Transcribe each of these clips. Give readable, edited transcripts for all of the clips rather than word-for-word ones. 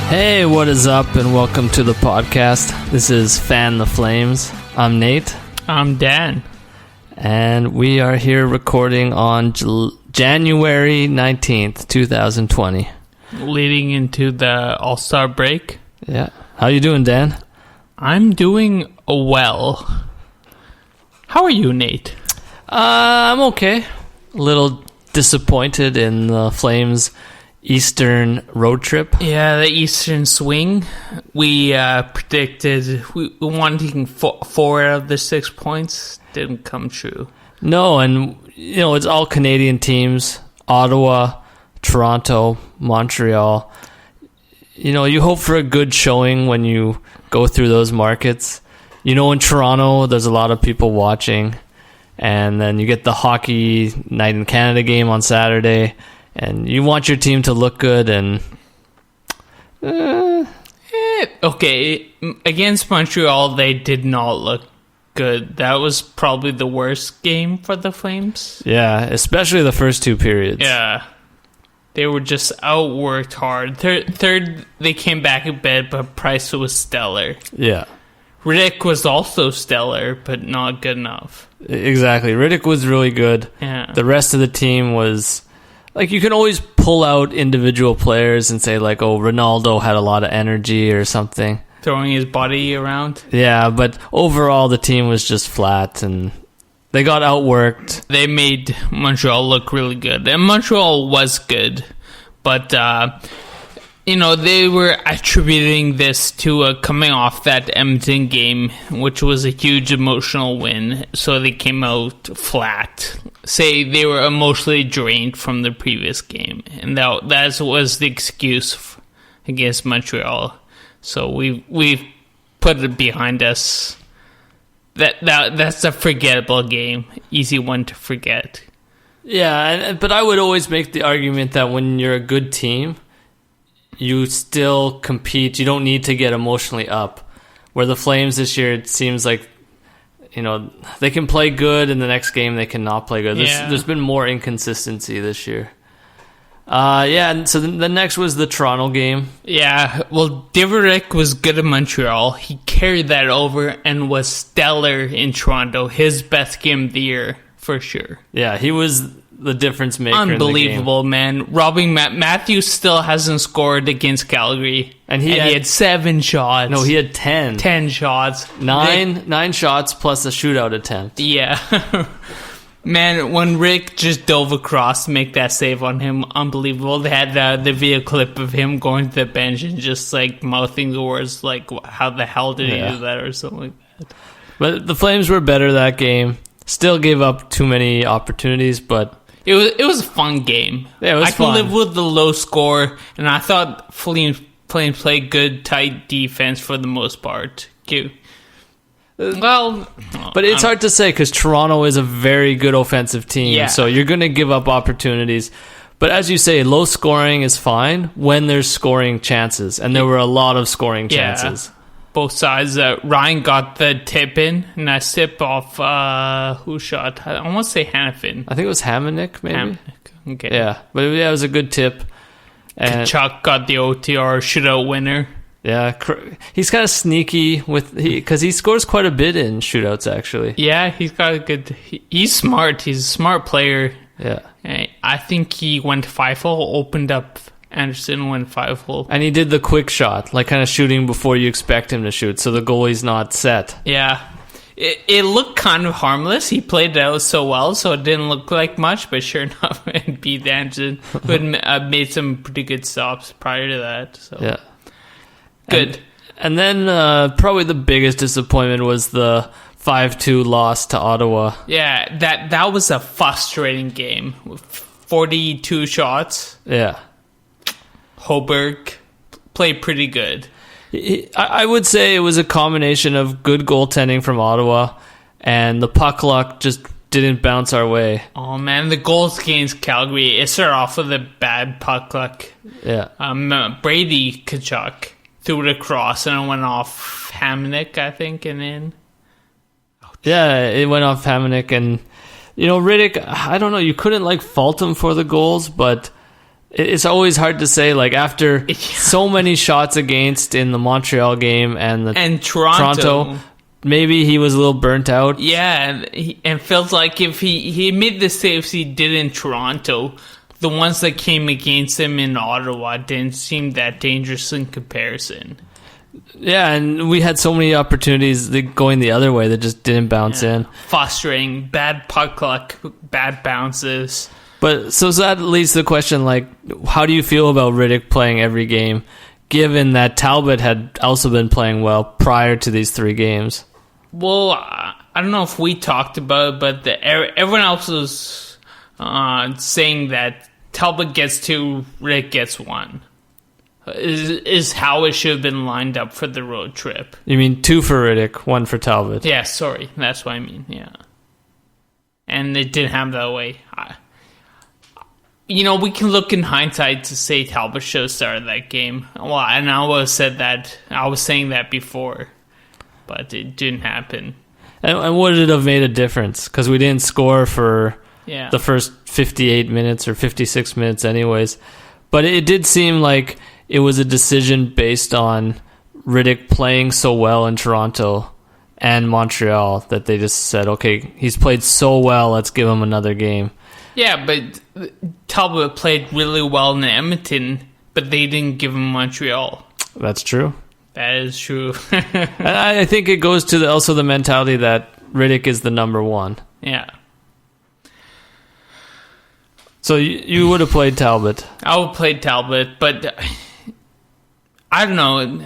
Hey, what is up, and welcome to the podcast. This is Fan the Flames. I'm Nate. I'm Dan. And we are here recording on January 19th, 2020. Leading into the All-Star break. Yeah. How you doing, Dan? I'm doing well. How are you, Nate? I'm okay. A little disappointed in the Flames' Eastern road trip. Yeah, the Eastern swing. We predicted we wanted 4 out of the 6 points. Didn't come true. No, and it's all Canadian teams. Ottawa, Toronto, Montreal. You hope for a good showing when you go through those markets. In Toronto, there's a lot of people watching. And then you get the hockey night in Canada game on Saturday. And you want your team to look good, and okay, against Montreal, they did not look good. That was probably the worst game for the Flames. Yeah, especially the first 2 periods. Yeah, they were just outworked hard. Third, they came back a bit, but Price was stellar. Yeah, Riddick was also stellar, but not good enough. Exactly, Riddick was really good. Yeah, the rest of the team was. Like, you can always pull out individual players and say, like, oh, Ronaldo had a lot of energy or something. Throwing his body around. Yeah, but overall, the team was just flat, and they got outworked. They made Montreal look really good. And Montreal was good, but, they were attributing this to coming off that Edmonton game, which was a huge emotional win, so they came out flat. Say they were emotionally drained from the previous game, and that was the excuse against Montreal. So we've put it behind us. That's a forgettable game, easy one to forget. Yeah, but I would always make the argument that when you're a good team, you still compete. You don't need to get emotionally up. Where the Flames this year, it seems like, they can play good, and the next game they cannot play good. There's been more inconsistency this year. And so the next was the Toronto game. Yeah, well, Diverick was good in Montreal. He carried that over and was stellar in Toronto. His best game of the year, for sure. Yeah, he was the difference maker. Unbelievable, in the game. Man. Robbing Matthews still hasn't scored against Calgary. And he had 7 shots. No, he had 10. 10 shots. Nine shots plus a shootout attempt. Yeah. Man, when Rick just dove across to make that save on him, unbelievable. They had the video clip of him going to the bench and just mouthing the words how the hell did he do that or something like that. But the Flames were better that game. Still gave up too many opportunities, but It was a fun game. Yeah, it was fun. I can live with the low score, and I thought Flames played good, tight defense for the most part. But it's hard to say because Toronto is a very good offensive team, so you're going to give up opportunities. But as you say, low scoring is fine when there's scoring chances, and there were a lot of scoring chances. Both sides. Ryan got the tip in, and a sip off, who shot? I want to say Hannafin. I think it was Hamonic, maybe? Hamonic, okay. Yeah, but it was a good tip. And Kachuk got the OTR shootout winner. Yeah, he's kind of sneaky because he scores quite a bit in shootouts, actually. Yeah, he's got a good... He's smart. He's a smart player. Yeah. I think he went 5-hole, opened up... Anderson went 5-hole. And he did the quick shot, kind of shooting before you expect him to shoot, so the goalie's not set. Yeah. It looked kind of harmless. He played it out so well, so it didn't look like much, but sure enough, it beat Anderson, who had made some pretty good stops prior to that. So. Yeah. Good. And then probably the biggest disappointment was the 5-2 loss to Ottawa. Yeah, that was a frustrating game. 42 shots. Yeah. Hoberg played pretty good. I would say it was a combination of good goaltending from Ottawa and the puck luck just didn't bounce our way. Oh man, the goals against Calgary, it started off with a bad puck luck. Yeah. Brady Kachuk threw it across and it went off Hamonic, I think, and in. Yeah, it went off Hamonic, and Riddick, I don't know, you couldn't fault him for the goals, but It's always hard to say, like, after so many shots against in the Montreal game and Toronto, maybe he was a little burnt out. Yeah, and feels like if he made the saves he did in Toronto, the ones that came against him in Ottawa didn't seem that dangerous in comparison. Yeah, and we had so many opportunities going the other way that just didn't bounce in. Fostering bad puck luck, bad bounces. But so that leads to the question, like, how do you feel about Riddick playing every game, given that Talbot had also been playing well prior to these 3 games? Well, I don't know if we talked about it, but everyone else was saying that Talbot gets 2, Riddick gets 1. Is how it should have been lined up for the road trip. You mean 2 for Riddick, 1 for Talbot? Yeah, sorry. That's what I mean, yeah. And it didn't happen that way. We can look in hindsight to say Talbot should have started that game. Well, and I was saying that before, but it didn't happen. And would it have made a difference? Because we didn't score for the first 58 minutes or 56 minutes anyways. But it did seem like it was a decision based on Riddick playing so well in Toronto and Montreal that they just said, okay, he's played so well, let's give him another game. Yeah, but Talbot played really well in Edmonton, but they didn't give him Montreal. That's true. That is true. And I think it goes to also the mentality that Riddick is the number 1. Yeah. So you would have played Talbot. I would have played Talbot, but I don't know.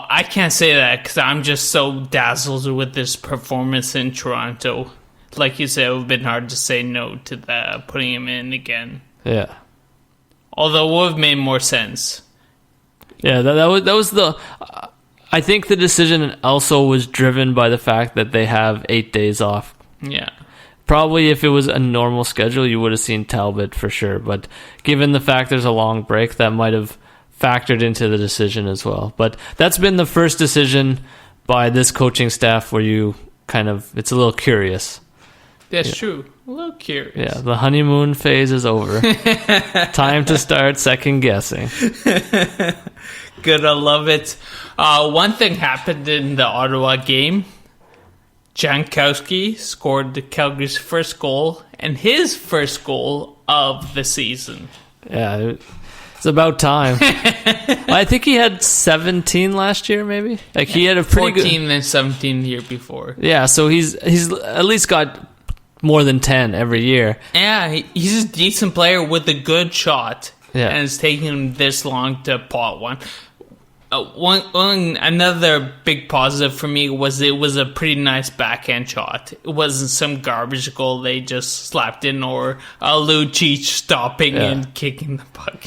I can't say that because I'm just so dazzled with this performance in Toronto. Like you said, it would have been hard to say no to that, putting him in again. Yeah. Although it would have made more sense. Yeah, that was the... I think the decision also was driven by the fact that they have 8 days off. Yeah. Probably if it was a normal schedule, you would have seen Talbot for sure. But given the fact there's a long break, that might have factored into the decision as well. But that's been the first decision by this coaching staff where you it's a little curious. That's true. A little curious. Yeah, the honeymoon phase is over. Time to start second guessing. Good, I love it. One thing happened in the Ottawa game. Jankowski scored Calgary's first goal and his first goal of the season. Yeah, it's about time. I think he had 17 last year, maybe. Like he had a pretty 14 and 17 the year before. Yeah, so he's at least got more than 10 every year. Yeah, he's a decent player with a good shot. Yeah. And it's taking him this long to pot one. Another big positive for me was it was a pretty nice backhand shot. It wasn't some garbage goal they just slapped in or a Lucic stopping and kicking the puck.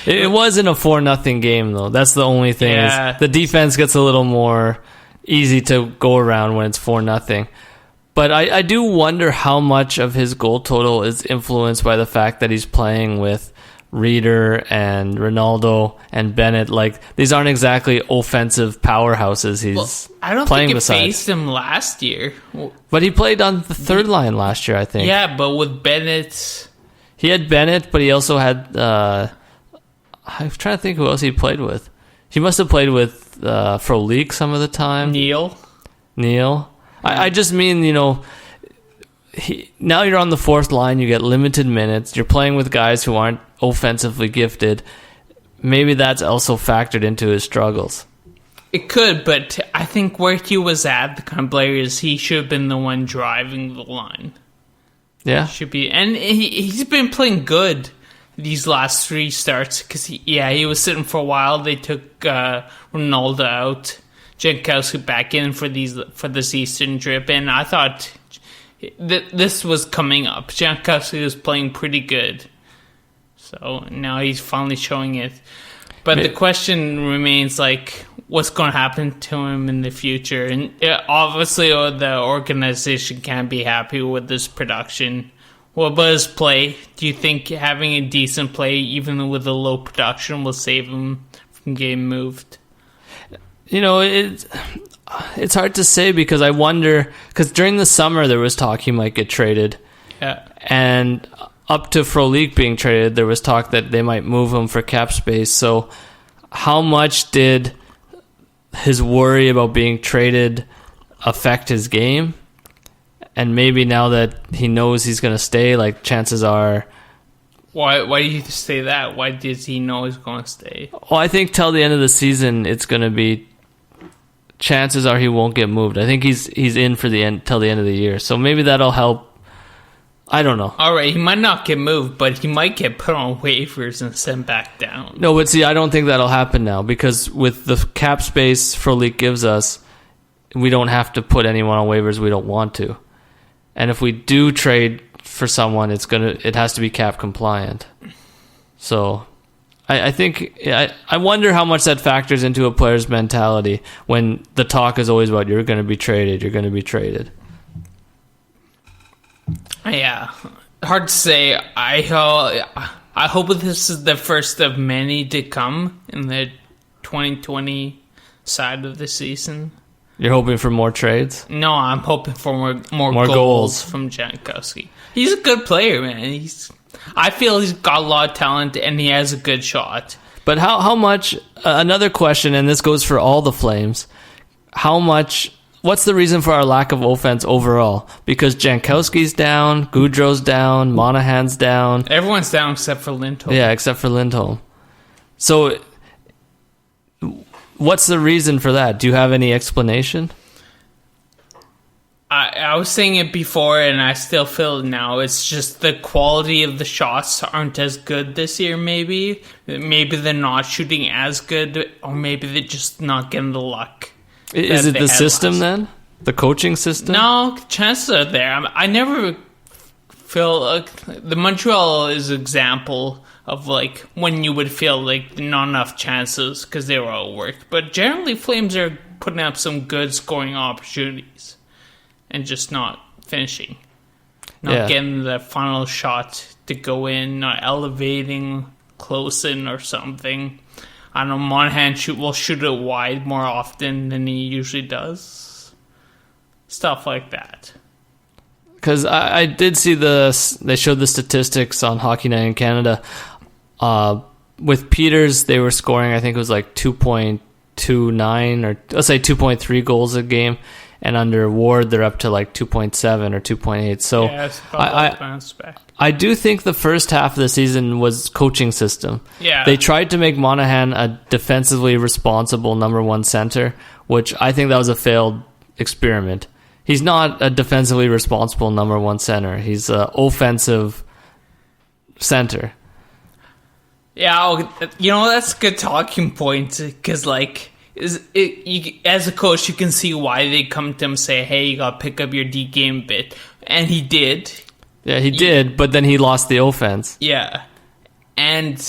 It wasn't a 4-0 game though. That's the only thing. Yeah. Is the defense gets a little more easy to go around when it's 4-0. But I do wonder how much of his goal total is influenced by the fact that he's playing with Reeder and Ronaldo and Bennett. Like, these aren't exactly offensive powerhouses he's I don't playing think it beside. faced him last year. But he played on the third line last year, I think. Yeah, but with Bennett... He had Bennett, but he also had... I'm trying to think who else he played with. He must have played with Frolik some of the time. Neil. I just mean, now you're on the fourth line, you get limited minutes, you're playing with guys who aren't offensively gifted. Maybe that's also factored into his struggles. It could, but I think where he was at, the kind of player is he should have been the one driving the line. Yeah. Should be. And he's been playing good these last 3 starts because, he was sitting for a while. They took Ronaldo out. Jankowski back in for this Eastern trip, and I thought this was coming up. Jankowski was playing pretty good, so now he's finally showing it. But the question remains, like, what's going to happen to him in the future? And obviously, the organization can't be happy with this production. What about his play? Do you think having a decent play, even with a low production, will save him from getting moved? It's hard to say because I wonder, because during the summer there was talk he might get traded. Yeah. And up to Frolik being traded, there was talk that they might move him for cap space. So how much did his worry about being traded affect his game? And maybe now that he knows he's going to stay, like, chances are... Why do you say that? Why does he know he's going to stay? Well, I think till the end of the season, it's going to be... Chances are he won't get moved. I think he's in for the end till the end of the year. So maybe that'll help. I don't know. All right, he might not get moved, but he might get put on waivers and sent back down. No, but see, I don't think that'll happen now because with the cap space Frolik gives us, we don't have to put anyone on waivers we don't want to. And if we do trade for someone, it has to be cap compliant. So I think I wonder how much that factors into a player's mentality when the talk is always about you're going to be traded, you're going to be traded. Yeah, hard to say. I hope this is the first of many to come in the 2020 side of the season. You're hoping for more trades? No, I'm hoping for more goals from Jankowski. He's a good player, man. I feel he's got a lot of talent and he has a good shot. But how much? Another question, and this goes for all the Flames. How much? What's the reason for our lack of offense overall? Because Jankowski's down, Gaudreau's down, Monahan's down. Everyone's down except for Lindholm. Yeah, except for Lindholm. So, what's the reason for that? Do you have any explanation? I was saying it before, and I still feel it now. It's just the quality of the shots aren't as good this year, maybe. Maybe they're not shooting as good, or maybe they're just not getting the luck. Is it the system then? The coaching system? No, chances are there. I never feel like the Montreal is an example of like when you would feel like not enough chances because they were all worked. But generally, Flames are putting up some good scoring opportunities and just not finishing. Not getting the final shot to go in, not elevating close in or something. I don't know, Monahan will shoot it wide more often than he usually does. Stuff like that. Because I did see they showed the statistics on Hockey Night in Canada. With Peters, they were scoring, I think it was like 2.29 or let's say 2.3 goals a game. And under Ward, they're up to like 2.7 or 2.8. So I do think the first half of the season was coaching system. Yeah. They tried to make Monahan a defensively responsible number one center, which I think that was a failed experiment. He's not a defensively responsible number one center. He's an offensive center. Yeah, that's a good talking point because like... as a coach, you can see why they come to him and say, hey, you got to pick up your D game a bit. And he did. Yeah, he did, but then he lost the offense. Yeah. And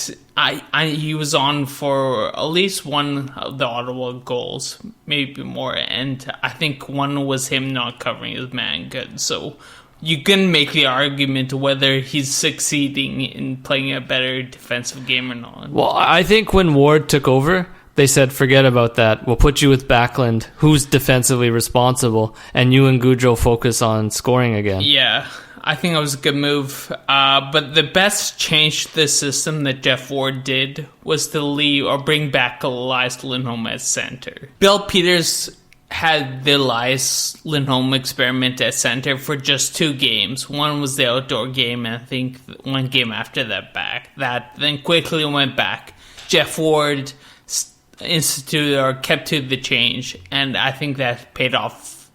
he was on for at least one of the Ottawa goals, maybe more. And I think one was him not covering his man good. So you can make the argument whether he's succeeding in playing a better defensive game or not. Well, I think when Ward took over, they said, forget about that. We'll put you with Backlund, who's defensively responsible, and you and Gaudreau focus on scoring again. Yeah, I think it was a good move. But the best change to the system that Jeff Ward did was to leave or bring back Elias Lindholm at center. Bill Peters had the Elias Lindholm experiment at center for just 2 games. One was the outdoor game, and I think one game after that then quickly went back. Jeff Ward instituted or kept to the change, and I think that paid off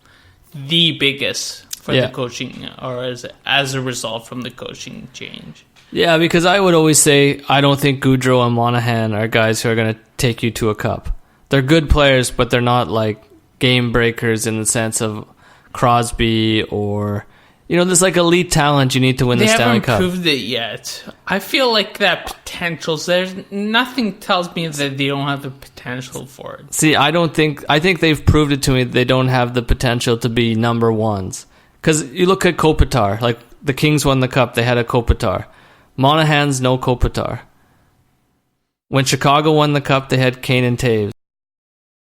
the biggest for the coaching, or as a result from the coaching change. Yeah, because I would always say I don't think Gaudreau and Monahan are guys who are going to take you to a cup. They're good players, but they're not like game breakers in the sense of Crosby or... there's like elite talent you need to win the Stanley Cup. They haven't proved it yet. I feel like that potential's there. Nothing tells me that they don't have the potential for it. See, I think they've proved it to me that they don't have the potential to be number ones. Because you look at Kopitar, like the Kings won the Cup, they had a Kopitar. Monahan's no Kopitar. When Chicago won the Cup, they had Kane and Taves.